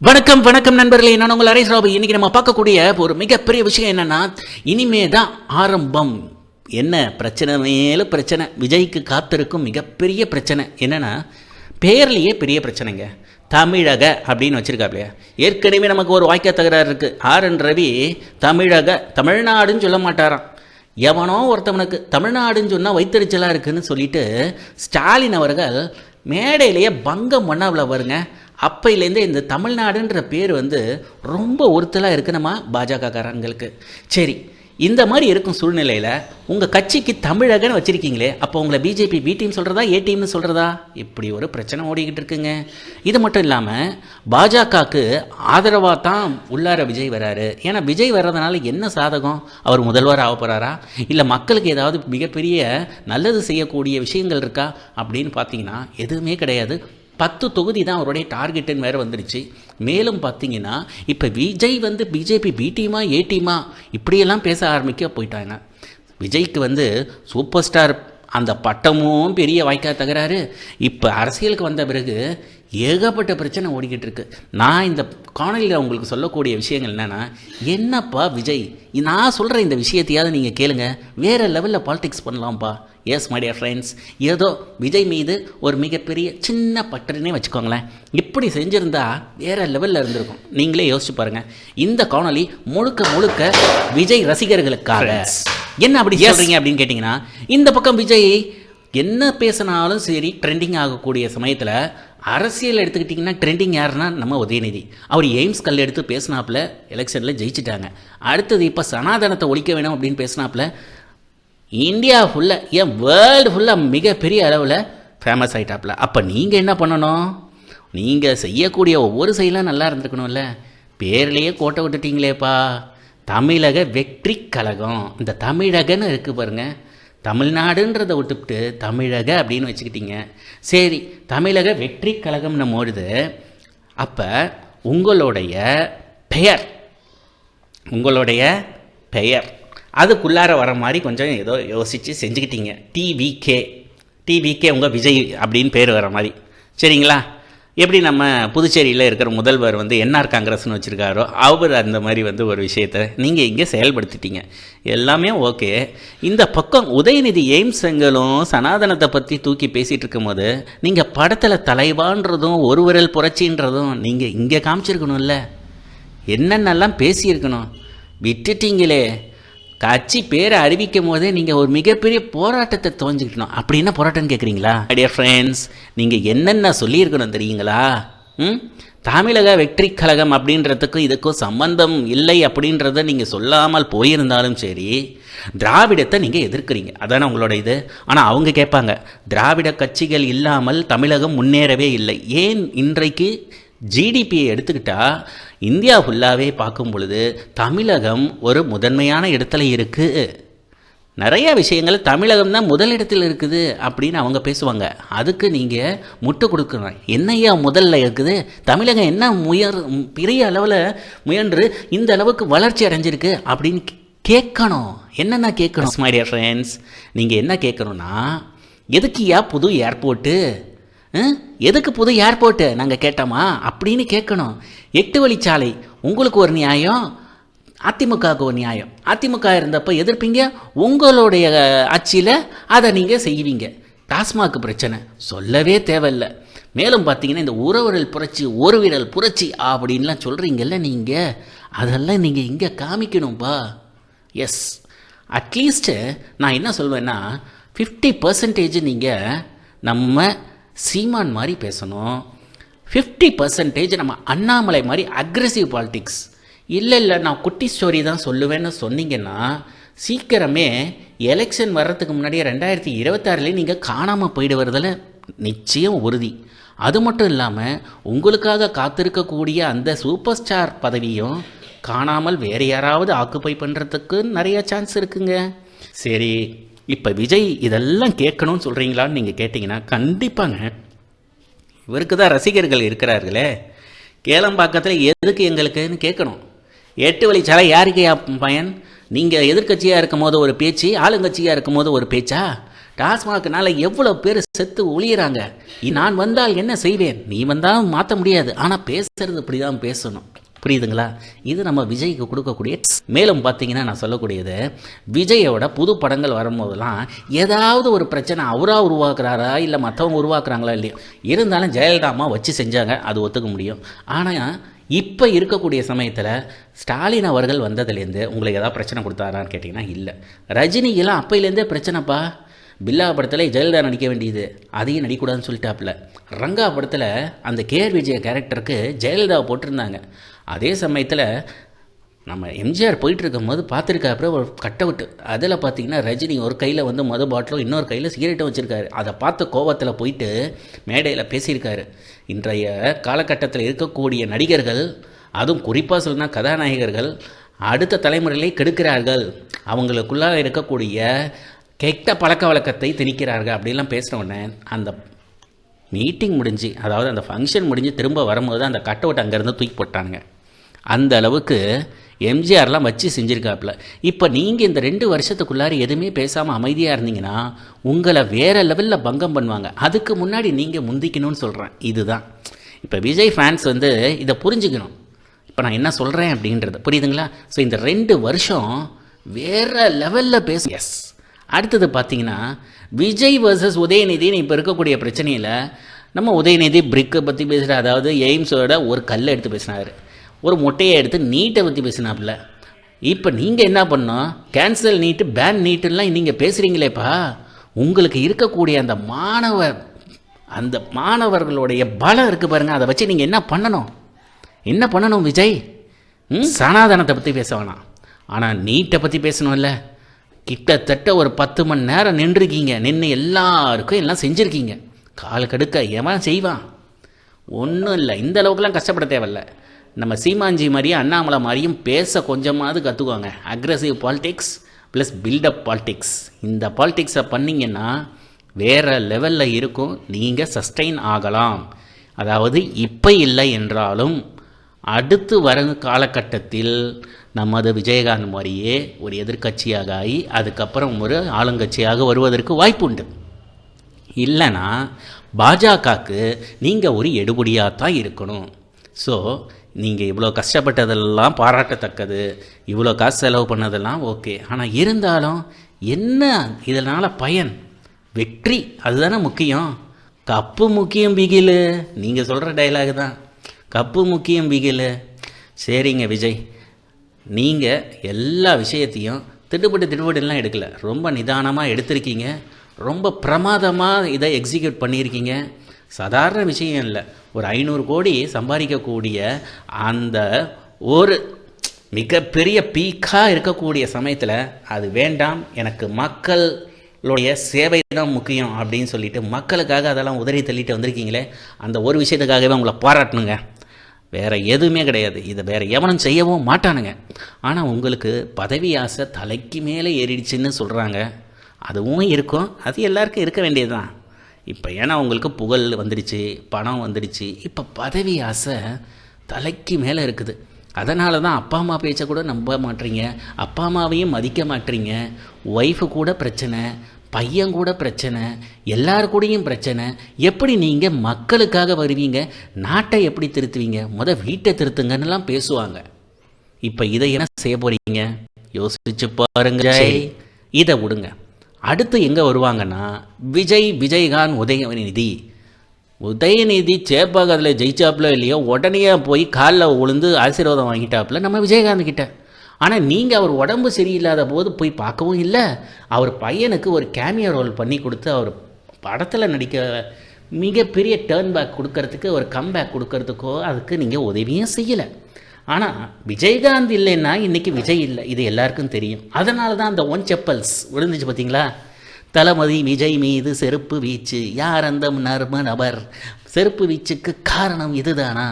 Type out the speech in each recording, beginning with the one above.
வணக்கம் வணக்கம் நண்பர்களே, நான் உங்கள் அரேஸ் ராபி. இன்னைக்கு நம்ம பார்க்கக்கூடிய ஒரு மிகப்பெரிய விஷயம் என்னன்னா, இனிமே தான் ஆரம்பம். என்ன பிரச்சனை மேல பிரச்சனை. விஜய்க்கு காத்திருக்கும் மிகப்பெரிய பிரச்சனை என்னன்னா, பேர்லேயே பெரிய பிரச்சனைங்க. தமிழக அப்படின்னு வச்சிருக்காப்லையா. ஏற்கனவே நமக்கு ஒரு வாய்க்கா தகராறு இருக்கு. ஆர்.என். ரவி தமிழக தமிழ்நாடுன்னு சொல்ல மாட்டாராம். எவனோ ஒருத்தவனுக்கு தமிழ்நாடுன்னு சொன்னால் வைத்தறிச்சலாக இருக்குன்னு சொல்லிட்டு ஸ்டாலின் அவர்கள் மேடையிலேயே பங்கம் பண்ணாவில் வருங்க. அப்பையிலேருந்தே இந்த தமிழ்நாடுன்ற பேர் ரொம்ப ஒருத்தலாக இருக்கு நம்ம பாஜகக்காரங்களுக்கு. சரி, இந்த மாதிரி இருக்கும் சூழ்நிலையில் உங்கள் கட்சிக்கு தமிழகன்னு வச்சுருக்கீங்களே, அப்போ உங்களை பிஜேபி பி டீம் சொல்கிறதா ஏ டீம்னு சொல்கிறதா? இப்படி ஒரு பிரச்சனை ஓடிக்கிட்டு இருக்குங்க. இது மட்டும் இல்லாமல் பாஜகவுக்கு ஆதரவாக தான் உள்ளார விஜய் வராரு. ஏன்னா விஜய் வர்றதுனால என்ன சாதகம்? அவர் முதல்வர் ஆக போகிறாரா, இல்லை மக்களுக்கு ஏதாவது மிகப்பெரிய நல்லது செய்யக்கூடிய விஷயங்கள் இருக்கா அப்படின்னு பார்த்தீங்கன்னா எதுவுமே கிடையாது. 10 தொகுதி தான் அவருடைய டார்கெட்டுன்னு வேறு வந்துடுச்சு. மேலும் பார்த்தீங்கன்னா இப்போ விஜய் பிஜேபி பி டீமா ஏ டீமா இப்படியெல்லாம் பேச ஆரம்பிக்க போயிட்டாங்க. விஜய்க்கு சூப்பர் ஸ்டார் அந்த பட்டமும் பெரிய வாய்க்கா தகராறு. இப்போ அரசியலுக்கு வந்த பிறகு ஏகப்பட்ட பிரச்சனை ஓடிக்கிட்டு இருக்கு. நான் இந்த காணொலியில் உங்களுக்கு சொல்லக்கூடிய விஷயங்கள் என்னென்னா, என்னப்பா விஜய், நான் சொல்கிற இந்த விஷயத்தையாவது நீங்கள் கேளுங்க, வேறு லெவலில் பாலிடிக்ஸ் பண்ணலாம்ப்பா. எஸ் மை டியர் ஃப்ரெண்ட்ஸ், ஏதோ விஜய் மீது ஒரு மிகப்பெரிய சின்ன பற்றுனே வச்சுக்கோங்களேன். இப்படி செஞ்சுருந்தா வேறு லெவலில் இருந்திருக்கும். நீங்களே யோசிச்சு பாருங்கள். இந்த காணொலி முழுக்க முழுக்க விஜய் ரசிகர்களுக்காக. என்ன அப்படி சொல்கிறீங்க அப்படின்னு கேட்டிங்கன்னா, இந்த பக்கம் விஜய் என்ன பேசினாலும் சரி ட்ரெண்டிங் ஆகக்கூடிய சமயத்தில் அரசியல் எடுத்துக்கிட்டிங்கன்னா ட்ரெண்டிங் யாருன்னா நம்ம உதயநிதி. அவர் எய்ம்ஸ் கல் எடுத்து பேசினாப்புல எலெக்ஷனில் ஜெயிச்சிட்டாங்க. அடுத்தது இப்போ சனாதனத்தை ஒழிக்க வேணும் அப்படின்னு பேசினாப்புல இந்தியா ஃபுல்லாக, ஏன் வேர்ல்டு ஃபுல்லாக மிகப்பெரிய அளவில் ஃபேமஸ் ஆகிட்டாப்புல. அப்போ நீங்கள் என்ன பண்ணணும்? நீங்கள் செய்யக்கூடிய ஒவ்வொரு செயலும் நல்லா இருந்திருக்கணும்ல. பேர்லேயே கோட்டை விட்டுட்டீங்களேப்பா. தமிழக வெற்றி கழகம், இந்த தமிழகன்னு இருக்குது பாருங்கள். தமிழ்நாடுன்றதை விட்டுவிட்டு தமிழக அப்படின்னு வச்சுக்கிட்டீங்க. சரி, தமிழக வெற்றி கழகம்னு போடுது. அப்போ உங்களுடைய பெயர் அதுக்குள்ளார வர மாதிரி கொஞ்சம் ஏதோ யோசித்து செஞ்சுக்கிட்டீங்க. டிவிகே உங்கள் விஜய் அப்படின்னு பேர் வர மாதிரி. சரிங்களா? எப்படி நம்ம புதுச்சேரியில் இருக்கிற முதல்வர் என்ஆர் காங்கிரஸ்னு வச்சுருக்காரோ, அவர் அந்த மாதிரி ஒரு விஷயத்தை நீங்கள் இங்கே செயல்படுத்திட்டீங்க. எல்லாமே ஓகே. இந்த பக்கம் உதயநிதி எய்ம்ஸ் செங்கலும் சனாதனத்தை பற்றி தூக்கி பேசிகிட்டு இருக்கும்போது நீங்கள் படத்தில் தலைவான்றதும் ஒரு விரல் புரட்சின்றதும் நீங்கள் இங்கே காமிச்சிருக்கணும்ல. என்னென்னலாம் பேசியிருக்கணும், விட்டுட்டீங்களே. கட்சி பேரை அறிவிக்கும் போதே நீங்கள் ஒரு மிகப்பெரிய போராட்டத்தை துவஞ்சிக்கணும். அப்படி என்ன போராட்டம்னு கேட்குறீங்களா? டியர் ஃப்ரெண்ட்ஸ், நீங்கள் என்னென்ன சொல்லியிருக்கணும் தெரியுங்களா? தமிழக வெற்றி கழகம் அப்படின்றதுக்கும் இதுக்கும் சம்பந்தம் இல்லை அப்படின்றத நீங்கள் சொல்லாமல் போயிருந்தாலும் சரி, திராவிடத்தை நீங்கள் எதிர்க்கிறீங்க, அதானே உங்களோட இது. ஆனால் அவங்க கேட்பாங்க, திராவிட கட்சிகள் இல்லாமல் தமிழகம் முன்னேறவே இல்லை. ஏன் இன்றைக்கு ஜிடிபியை எடுத்துக்கிட்டால் இந்தியா ஃபுல்லாகவே பார்க்கும் பொழுது தமிழகம் ஒரு முதன்மையான இடத்துல இருக்குது. நிறைய விஷயங்கள் தமிழகம் தான் முதலிடத்தில் இருக்குது அப்படின்னு அவங்க பேசுவாங்க. அதுக்கு நீங்கள் முட்டு கொடுக்கணும். என்னையா முதல்ல இருக்குது? தமிழகம் என்ன பெரிய அளவில் முயன்று இந்த அளவுக்கு வளர்ச்சி அடைஞ்சிருக்கு அப்படின்னு கேட்கணும். என்னென்ன கேட்கணும்? மை டியர் ஃப்ரெண்ட்ஸ், நீங்கள் என்ன கேட்கணும்னா, எதுக்குயா புது ஏர்போர்ட்டு, எதுக்கு புது ஏர்போர்ட்டு நாங்கள் கேட்டோமா அப்படின்னு கேட்கணும். 8 வழிச்சாலை உங்களுக்கு ஒரு நியாயம், அதிமுகவுக்கு ஒரு நியாயம். அதிமுக இருந்தப்போ எதிர்ப்பீங்க, உங்களுடைய ஆட்சியில் அதை நீங்கள் செய்வீங்க. டாஸ்மாக் பிரச்சனை சொல்லவே தேவையில்லை. மேலும் பார்த்தீங்கன்னா இந்த உறவுரல் புரட்சி, ஒரு விரல் புரட்சி அப்படின்லாம் சொல்கிறீங்கல்ல நீங்கள், அதெல்லாம் நீங்கள் இங்கே காமிக்கணும்பா. எஸ், அட்லீஸ்ட்டு நான் என்ன சொல்வேன்னா 50% நீங்கள் நம்ம சீமான் மாதிரி பேசணும். 50% நம்ம அண்ணாமலை மாதிரி அக்ரெசிவ் பாலிட்டிக்ஸ். இல்லை நான் குட்டி ஸ்டோரி தான் சொல்லுவேன்னு சொன்னீங்கன்னா சீக்கிரமே எலெக்ஷன் வர்றதுக்கு முன்னாடியே 2026 நீங்கள் காணாமல் போயிடுவதில் நிச்சயம் உறுதி. அது மட்டும் இல்லாமல் உங்களுக்காக காத்திருக்கக்கூடிய அந்த சூப்பர் ஸ்டார் பதவியும் காணாமல் வேறு யாராவது ஆக்குப்பை பண்ணுறதுக்கு நிறைய சான்ஸ் இருக்குங்க. சரி, இப்போ விஜய் இதெல்லாம் கேட்கணும்னு சொல்கிறீங்களான்னு நீங்கள் கேட்டிங்கன்னா கண்டிப்பாங்க. இவருக்கு தான் ரசிகர்கள் இருக்கிறார்களே. கேளம்பாக்கத்தில் எதுக்கு எங்களுக்குன்னு கேட்கணும். 8 வழிச்சாலை யாருக்கு பயன்? நீங்கள் எதிர்கட்சியாக இருக்கும் போது ஒரு பேச்சு, ஆளுங்கட்சியாக இருக்கும் போது ஒரு பேச்சா? டாஸ்மாகனால எவ்வளோ பேர் செத்து ஒளியிறாங்க. நான் வந்தால் என்ன செய்வேன், நீ வந்தால் மாற்ற முடியாது, ஆனால் பேசுறது இப்படி தான் பேசணும். புரியுதுங்களா? இது நம்ம விஜய்க்கு கொடுக்கக்கூடிய. மேலும் பார்த்தீங்கன்னா நான் சொல்லக்கூடியது, விஜயோட புது படங்கள் வரும்போதெல்லாம் ஏதாவது ஒரு பிரச்சனை அவராக உருவாக்குறாரா இல்லை மற்றவங்க உருவாக்குறாங்களா இல்லையோ, இருந்தாலும் ஜெயலலிதா அம்மா வச்சு செஞ்சாங்க, அது ஒத்துக்க முடியும். ஆனால் இப்போ இருக்கக்கூடிய சமயத்தில் ஸ்டாலின் அவர்கள் வந்ததுலேருந்து உங்களுக்கு ஏதாவது பிரச்சனை கொடுத்தாரான்னு கேட்டிங்கன்னா இல்லை. ரஜினிக்கெல்லாம் அப்பையிலேருந்தே பிரச்சனைப்பா. பில்லா படத்தில் ஜெயலலிதா நடிக்க வேண்டியது, அதையும் நடிக்கூடாதுன்னு சொல்லிட்டாப்புல. ரங்கா படத்தில் அந்த கேஆர் விஜய கேரக்டருக்கு ஜெயலலிதா போட்டிருந்தாங்க. அதே சமயத்தில் நம்ம எம்ஜிஆர் போயிட்டுருக்கும் போது பார்த்துருக்காப்புல ஒரு கட் அவுட், அதில் பார்த்தீங்கன்னா ரஜினி ஒரு கையில் வந்து மது பாட்டிலும் இன்னொரு கையில் சிகரெட்டும் வச்சுருக்காரு. அதை பார்த்து கோவத்தில் போயிட்டு மேடையில் பேசியிருக்காரு. இன்றைய காலகட்டத்தில் இருக்கக்கூடிய நடிகர்கள், அதுவும் குறிப்பாக சொல்லணும்னா கதாநாயகர்கள், அடுத்த தலைமுறையிலே கெடுக்கிறார்கள், அவங்களுக்குள்ளாக இருக்கக்கூடிய கெட்ட பழக்க வழக்கத்தை திணிக்கிறார்கள் அப்படிலாம் பேசினோடனே அந்த மீட்டிங் முடிஞ்சு, அதாவது அந்த ஃபங்க்ஷன் முடிஞ்சு திரும்ப வரும்போது அந்த கட் அவுட் அங்கேருந்து தூக்கி போட்டாங்க. அந்த அளவுக்கு எம்ஜிஆர்லாம் வச்சு செஞ்சுருக்காப்புல. இப்போ நீங்கள் இந்த 2 வருஷத்துக்குள்ளார எதுவுமே பேசாமல் அமைதியாக இருந்தீங்கன்னா உங்களை வேறு லெவலில் பங்கம் பண்ணுவாங்க. அதுக்கு முன்னாடி நீங்கள் முந்திக்கணும்னு சொல்கிறேன். இதுதான் இப்போ விஜய் ஃபேன்ஸ் வந்து இதை புரிஞ்சுக்கணும். இப்போ நான் என்ன சொல்கிறேன் அப்படின்றது புரியுதுங்களா? ஸோ இந்த 2 வருஷம் வேறு லெவலில் எஸ். அடுத்தது பார்த்தீங்கன்னா விஜய் வர்சஸ் உதயநிதினு இப்போ இருக்கக்கூடிய பிரச்சனையில் நம்ம உதயநிதி பிரிக்கை பற்றி பேசுகிறார். அதாவது எய்ம்ஸோட ஒரு கல்லை எடுத்து பேசினார், ஒரு முட்டையை எடுத்து நீட்டை பற்றி பேசினாப்புல. இப்போ நீங்கள் என்ன பண்ணோம், கேன்சல் நீட்டு பேன் நீட்டுலாம் நீங்கள் பேசுகிறீங்களேப்பா. உங்களுக்கு இருக்கக்கூடிய அந்த மாணவர்களுடைய பலம் இருக்குது பாருங்கள், அதை வச்சு நீங்கள் என்ன பண்ணணும் விஜய்? சனாதனத்தை பற்றி பேச வேணாம், ஆனால் நீட்டை பற்றி பேசணும்ல. கிட்டத்தட்ட ஒரு 10 மணி நேரம் நின்றுருக்கீங்க, நின்று எல்லாருக்கும் எல்லாம் செஞ்சுருக்கீங்க. கால் கடுக்க எவன் செய்வான்? ஒன்றும் இல்லை, இந்த அளவுக்குலாம் கஷ்டப்பட தேவையில்ல. நம்ம சீமாஞ்சி மாதிரியும் அண்ணாமலை மாதிரியும் பேச கொஞ்சமாவது கற்றுக்குவாங்க. Aggressive politics plus buildup politics, இந்த பாலிடிக்ஸை பண்ணிங்கன்னா வேறு லெவலில் இருக்கும், நீங்கள் சஸ்டெயின் ஆகலாம். அதாவது இப்போ இல்லை என்றாலும் அடுத்து வரும் காலகட்டத்தில் நமது விஜயகாந்த் மாதிரியே ஒரு எதிர்க்கட்சியாக ஆகி அதுக்கப்புறம் ஒரு ஆளுங்கட்சியாக வருவதற்கு வாய்ப்பு உண்டு. இல்லைன்னா பாஜகவுக்கு நீங்கள் ஒரு எடுபடியாக தான் இருக்கணும். ஸோ நீங்கள் இவ்வளோ கஷ்டப்பட்டதெல்லாம் பாராட்டத்தக்கது, இவ்வளோ காசு செலவு பண்ணதெல்லாம் ஓகே. ஆனால் இருந்தாலும் என்ன இதனால் பயன்? வெற்றி அதுதானே முக்கியம். கப்பு முக்கியம் பிகிலு, நீங்கள் சொல்கிற டைலாக் தான், கப்பு முக்கியம் பிகிலு. சரிங்க விஜய், நீங்கள் எல்லா விஷயத்தையும் திடுபட்டுலாம் எடுக்கலை, ரொம்ப நிதானமாக எடுத்திருக்கீங்க, ரொம்ப பிரமாதமாக இதை எக்ஸிக்யூட் பண்ணியிருக்கீங்க. சாதாரண விஷயம் இல்லை, ஒரு 500 கோடி சம்பாதிக்கக்கூடிய அந்த ஒரு மிகப்பெரிய பீக்காக இருக்கக்கூடிய சமயத்தில் அது வேண்டாம், எனக்கு மக்களுடைய சேவை தான் முக்கியம் அப்படின்னு சொல்லிட்டு மக்களுக்காக அதெல்லாம் உதறி தள்ளிட்டு வந்திருக்கீங்களே, அந்த ஒரு விஷயத்துக்காகவே உங்களை பாராட்டணுங்க. வேறு எதுவுமே கிடையாது, இதை வேறு எவனும் செய்யவும் மாட்டானுங்க. ஆனால் உங்களுக்கு பதவி ஆசை தலைக்கு மேலே ஏறிடுச்சுன்னு சொல்கிறாங்க, அதுவும் இருக்கும், அது எல்லாருக்கும் இருக்க வேண்டியது தான். இப்போ ஏன்னா உங்களுக்கு புகழ் வந்துடுச்சு, பணம் வந்துடுச்சு, இப்போ பதவி ஆசை தலைக்கு மேலே இருக்குது. அதனால தான் அப்பா அம்மா பேச்சை கூட நம்ப மாட்டீங்க, அப்பா அம்மாவையும் மதிக்க மாட்டீங்க. ஒய்ஃபு கூட பிரச்சனை, பையன் கூட பிரச்சனை, எல்லார் கூடயும் பிரச்சனை. எப்படி நீங்கள் மக்களுக்காக வருவீங்க, நாட்டை எப்படி திருத்துவீங்க? வீட்டை திருத்துங்கன்னுலாம் பேசுவாங்க. இப்போ இதை என்ன செய்ய போகிறீங்க யோசிச்சு பாருங்க. இதை விடுங்க, அடுத்து எங்கே வருவாங்கன்னா விஜயகாந்த் உதயநிதி சேப்பாக்கத்தில் ஜெயிச்சாப்புல இல்லையோ உடனே போய் காலில் விழுந்து ஆசீர்வாதம் வாங்கிட்டாப்புல நம்ம விஜயகாந்த் கிட்ட. ஆனால் நீங்கள் அவர் உடம்பு சரியில்லாத போது போய் பார்க்கவும் இல்லை, அவர் பையனுக்கு ஒரு கேமியோ ரோல் பண்ணி கொடுத்து அவர் படத்தில் நடிக்க மிகப்பெரிய டேர்ன் பேக் கொடுக்கறதுக்கு, ஒரு கம்பேக் கொடுக்கறதுக்கோ அதுக்கு நீங்கள் உதவியும் செய்யலை. ஆனால் விஜயகாந்த் இல்லைன்னா இன்றைக்கி விஜய் இல்லை, இது எல்லாருக்கும் தெரியும். அதனால தான் அந்த ஒன் செப்பல்ஸ் விழுந்துச்சு பார்த்தீங்களா? தளபதி விஜய் மீது செருப்பு வீச்சு, யார் அந்த நர்ம நபர்? செருப்பு வீச்சுக்கு காரணம் இதுதானா?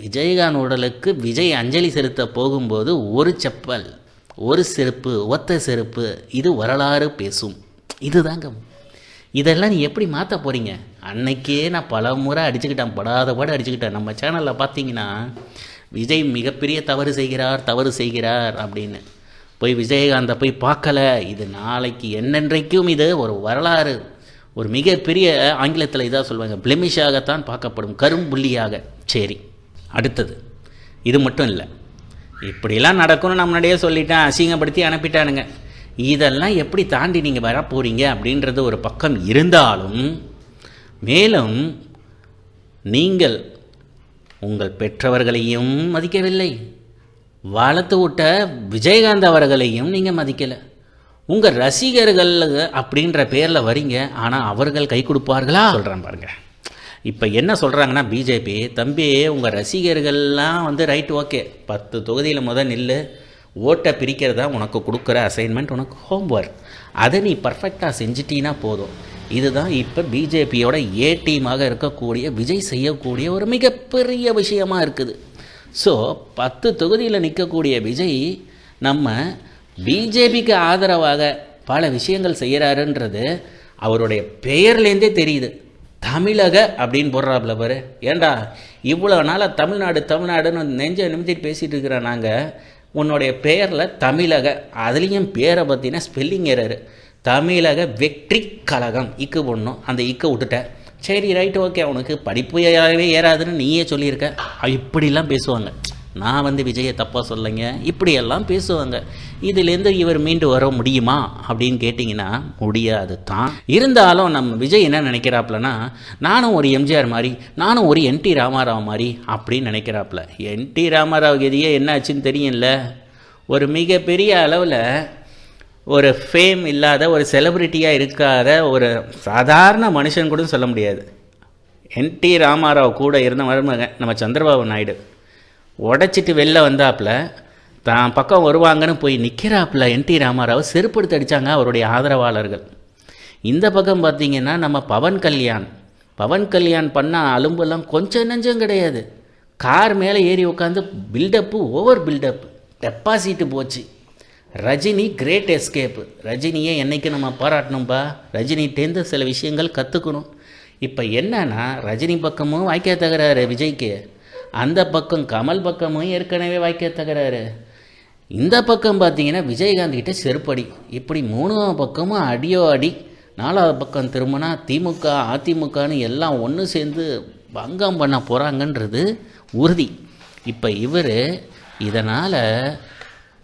விஜயகாந்த் உடலுக்கு விஜய் அஞ்சலி செலுத்த போகும்போது ஒரு செப்பல், ஒரு செருப்பு, ஒத்த செருப்பு, இது வரலாறு பேசும். இதுதாங்க. இதெல்லாம் நீ எப்படி மாற்ற போகிறீங்க? அன்னைக்கே நான் பல முறை அடிச்சுக்கிட்டேன், படாத பாடு அடிச்சுக்கிட்டேன். நம்ம சேனலில் பார்த்தீங்கன்னா விஜய் மிகப்பெரிய தவறு செய்கிறார் அப்படின்னு போய் விஜயகாந்தை போய் பார்க்கல. இது நாளைக்கு என்னென்றைக்கும் இது ஒரு வரலாறு, ஒரு மிகப்பெரிய ஆங்கிலத்தில் இதாக சொல்லுவாங்க, பிளெமிஷாகத்தான் பார்க்கப்படும், கரும்புள்ளியாக. சரி, அடுத்தது இது மட்டும் இல்லை, இப்படிலாம் நடக்கும்னு நான் முன்னாடியே சொல்லிட்டேன், அசிங்கப்படுத்தி அனுப்பிட்டானுங்க. இதெல்லாம் எப்படி தாண்டி நீங்கள் வர போகிறீங்க அப்படின்றது ஒரு பக்கம் இருந்தாலும், மேலும் நீங்கள் உங்கள் பெற்றவர்களையும் மதிக்கவில்லை, வளர்த்து விட்ட விஜயகாந்த் அவர்களையும் நீங்கள் மதிக்கலை. உங்கள் ரசிகர்கள் அப்படின்ற பேரில் வரீங்க, ஆனால் அவர்கள் கை கொடுப்பார்களா சொல்கிறேன் பாருங்க. இப்போ என்ன சொல்கிறாங்கன்னா பிஜேபி, தம்பி உங்கள் ரசிகர்கள்லாம் வந்து ரைட், ஓகே, 10 தொகுதியில் நில்லு, ஓட்டை பிரிக்கிறதா உனக்கு கொடுக்குற அசைன்மெண்ட், உனக்கு ஹோம்ஒர்க், அதை நீ பர்ஃபெக்டாக செஞ்சிட்டின்னா போதும். இதுதான் இப்போ பிஜேபியோட ஏ டீமாக இருக்கக்கூடிய விஜய் செய்யக்கூடிய ஒரு மிகப்பெரிய விஷயமாக இருக்குது. ஸோ 10 தொகுதியில் நிற்கக்கூடிய விஜய் நம்ம பிஜேபிக்கு ஆதரவாக பல விஷயங்கள் செய்கிறாருன்றது அவருடைய பெயர்லேருந்தே தெரியுது. தமிழக அப்படின்னு போடுறாப்புல பாரு. ஏண்டா இவ்வளோ நாளாக தமிழ்நாடுன்னு நெஞ்ச நிமித்திட்டு பேசிகிட்டு இருக்கிற நாங்கள், உன்னுடைய பெயரில் தமிழக, அதுலேயும் பேரை பற்றினா ஸ்பெல்லிங் எரரு, தமிழக வெற்றி கழகம் இக்கு போடணும், அந்த இக்கை விட்டுட்டேன். சரி ரைட், ஓகே, உனக்கு படிப்பையாகவே ஏறாதுன்னு நீயே சொல்லியிருக்க. இப்படிலாம் பேசுவாங்க. நான் வந்து விஜயை தப்பாக சொல்லைங்க, இப்படியெல்லாம் பேசுவாங்க. இதுலேருந்து இவர் மீண்டு வர முடியுமா அப்படின்னு கேட்டிங்கன்னா முடியாது தான். இருந்தாலும் நம்ம விஜய் என்ன நினைக்கிறாப்புலனா, நானும் ஒரு எம்ஜிஆர் மாதிரி, நானும் ஒரு என்டி ராமாராவ் மாதிரி அப்படின்னு நினைக்கிறாப்புல. என்டி ராமாராவ் எதையே என்ன ஆச்சுன்னு தெரியும்ல, ஒரு மிகப்பெரிய அளவில் ஒரு ஃபேம் இல்லாத, ஒரு செலிப்ரிட்டியாக இருக்காத ஒரு சாதாரண மனுஷன் கூட சொல்ல முடியாது. என்டி ராமாராவ் கூட இருந்த மருமகன் நம்ம சந்திரபாபு நாயுடு உடைச்சிட்டு வெளில வந்தாப்புல, தான் பக்கம் வருவாங்கன்னு போய் நிற்கிறாப்புல என்டி ராமாராவ் செருப்படுத்தி அடித்தாங்க அவருடைய ஆதரவாளர்கள். இந்த பக்கம் பார்த்திங்கன்னா நம்ம பவன் கல்யாண் பண்ண அலும்பெல்லாம் கொஞ்சம் நெஞ்சம் கிடையாது. கார் மேலே ஏறி உட்காந்து பில்டப்பு, ஓவர் பில்டப், டெப்பாசிட்டு போச்சு. Rajini great escape. ரஜினியை என்றைக்கு நம்ம பாராட்டணும்பா, ரஜினிகிட்டேருந்து சில விஷயங்கள் கற்றுக்கணும். இப்போ என்னன்னா, ரஜினி பக்கமும் வாய்க்க தகராறு விஜய்க்கு, அந்த பக்கம் கமல் பக்கமும் ஏற்கனவே வாய்க்க தகராறு, இந்த பக்கம் பார்த்தீங்கன்னா விஜயகாந்த் கிட்ட செருப்படி. இப்படி 3ஆவது பக்கமும் அடியோ அடி. 4ஆவது பக்கம் திரும்பினா திமுக அதிமுகன்னு எல்லாம் ஒன்று சேர்ந்து பங்கம் பண்ண போகிறாங்கன்றது உறுதி. இப்போ இவர் இதனால்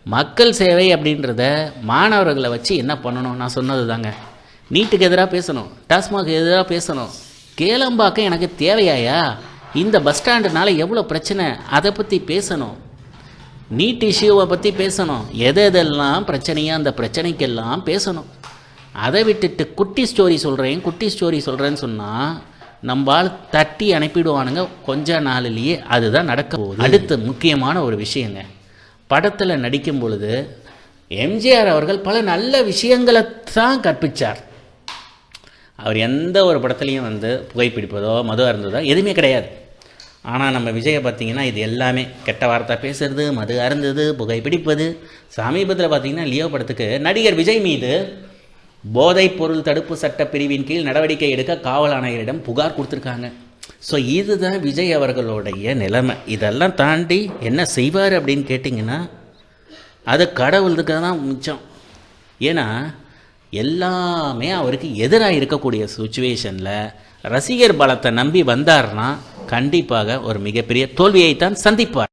மக்கள் சேவை அப்படின்றத மாணவர்களை வச்சு என்ன பண்ணணும், நான் சொன்னது தாங்க. நீட்டுக்கு எதிராக பேசணும், டாஸ்மாக் எதிராக பேசணும். கேளம்பாக்கம் எனக்கு தேவையாயா, இந்த பஸ் ஸ்டாண்டுனால எவ்வளோ பிரச்சனை, அதை பற்றி பேசணும். நீட் இஷ்யூவை பற்றி பேசணும். எதெல்லாம் பிரச்சனையோ அந்த பிரச்சனைக்கெல்லாம் பேசணும். அதை விட்டுட்டு குட்டி ஸ்டோரி சொல்கிறேன்னு சொன்னால் நம்மால் தட்டி அனுப்பிடுவானுங்க கொஞ்ச நாளிலேயே. அதுதான் நடக்க போகுது. அடுத்து முக்கியமான ஒரு விஷயங்க, படத்தில் நடிக்கும் பொழுது எம்ஜிஆர் அவர்கள் பல நல்ல விஷயங்களை தான் கற்பித்தார். அவர் எந்த ஒரு படத்துலையும் வந்து புகைப்பிடிப்பதோ மது அருந்ததோ எதுவுமே கிடையாது. ஆனால் நம்ம விஜயை பார்த்திங்கன்னா இது எல்லாமே கெட்ட வார்த்தை பேசுறது, மது அருந்தது, புகைப்பிடிப்பது. சமீபத்தில் பார்த்திங்கன்னா லியோ படத்துக்கு நடிகர் விஜய் மீது போதைப் பொருள் தடுப்பு சட்ட பிரிவின் கீழ் நடவடிக்கை எடுக்க காவல் ஆணையரிடம் புகார் கொடுத்துருக்காங்க. ஸோ இதுதான் விஜய் அவர்களுடைய நிலைமை. இதெல்லாம் தாண்டி என்ன செய்வார் அப்படின்னு கேட்டிங்கன்னா அது கடவுளுக்கு தான் மிச்சம். ஏன்னா எல்லாமே அவருக்கு எதிராக இருக்கக்கூடிய சுச்சுவேஷனில் ரசிகர் பலத்தை நம்பி வந்தார்னா கண்டிப்பாக ஒரு மிகப்பெரிய தோல்வியைத்தான் சந்திப்பார்.